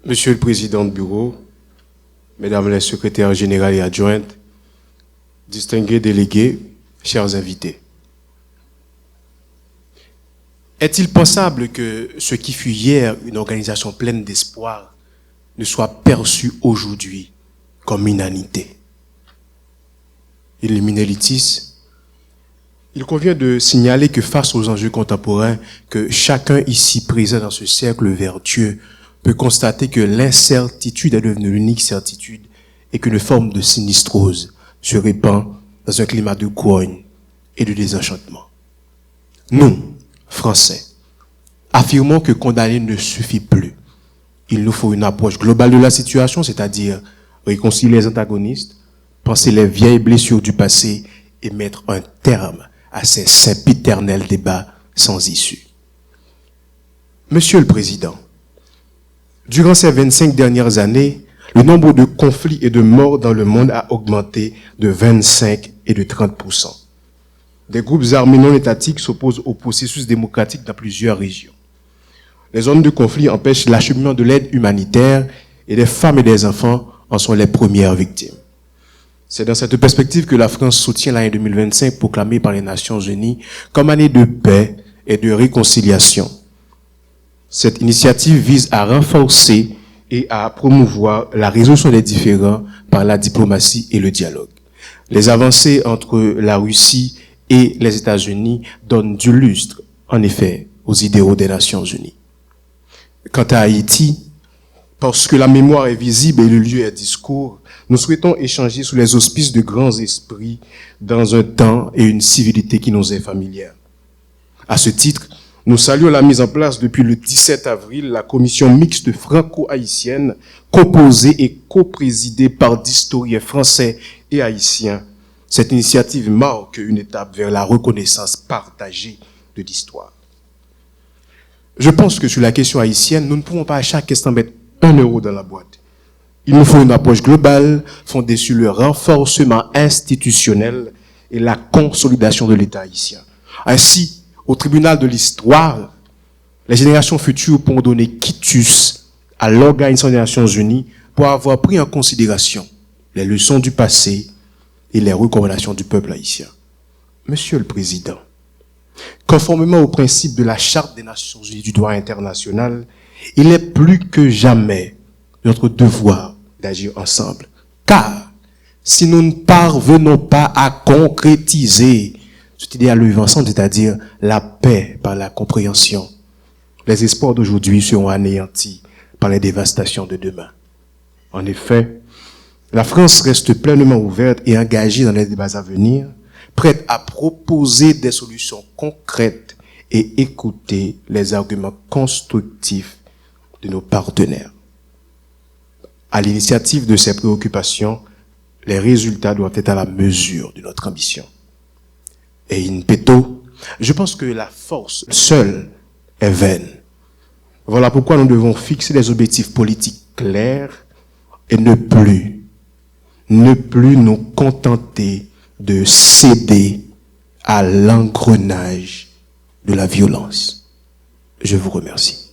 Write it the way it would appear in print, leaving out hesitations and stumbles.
Monsieur le Président de Bureau, Mesdames les secrétaires générales et adjointes, distingués délégués, chers invités. Est-il pensable que ce qui fut hier une organisation pleine d'espoir ne soit perçu aujourd'hui comme inanité? Illuminelitis, il convient de signaler que face aux enjeux contemporains, que chacun ici présent dans ce cercle vertueux peut constater que l'incertitude est devenue l'unique certitude et qu'une forme de sinistrose se répand dans un climat de grogne et de désenchantement. Nous, Français, affirmons que condamner ne suffit plus. Il nous faut une approche globale de la situation, c'est-à-dire réconcilier les antagonistes, penser les vieilles blessures du passé et mettre un terme à ces sempiternels débats sans issue. Monsieur le Président, durant ces 25 dernières années, le nombre de conflits et de morts dans le monde a augmenté de 25 et de 30%. Des groupes armés non étatiques s'opposent au processus démocratique dans plusieurs régions. Les zones de conflit empêchent l'acheminement de l'aide humanitaire et les femmes et les enfants en sont les premières victimes. C'est dans cette perspective que la France soutient l'année 2025 proclamée par les Nations Unies comme année de paix et de réconciliation. Cette initiative vise à renforcer et à promouvoir la résolution des différends par la diplomatie et le dialogue. Les avancées entre la Russie et les États-Unis donnent du lustre, en effet, aux idéaux des Nations Unies. Quant à Haïti, parce que la mémoire est visible et le lieu est discours, nous souhaitons échanger sous les auspices de grands esprits dans un temps et une civilité qui nous est familière. À ce titre, nous saluons la mise en place depuis le 17 avril la commission mixte franco-haïtienne composée et coprésidée par d'historiens français et haïtiens. Cette initiative marque une étape vers la reconnaissance partagée de l'histoire. Je pense que sur la question haïtienne, nous ne pouvons pas à chaque instant mettre 1 euro dans la boîte. Il nous faut une approche globale fondée sur le renforcement institutionnel et la consolidation de l'État haïtien. Ainsi, au tribunal de l'histoire, les générations futures pourront donner quitus à l'Organisation des Nations Unies pour avoir pris en considération les leçons du passé et les recommandations du peuple haïtien. Monsieur le Président, conformément au principe de la Charte des Nations Unies du droit international, il est plus que jamais notre devoir d'agir ensemble. Car si nous ne parvenons pas à concrétiser cet idéal de vivre ensemble, c'est-à-dire la paix par la compréhension, les espoirs d'aujourd'hui seront anéantis par les dévastations de demain. En effet, la France reste pleinement ouverte et engagée dans les débats à venir, prête à proposer des solutions concrètes et écouter les arguments constructifs de nos partenaires. À l'initiative de ces préoccupations, les résultats doivent être à la mesure de notre ambition. Et in petto, je pense que la force seule est vaine. Voilà pourquoi nous devons fixer des objectifs politiques clairs et ne plus nous contenter de céder à l'engrenage de la violence. Je vous remercie.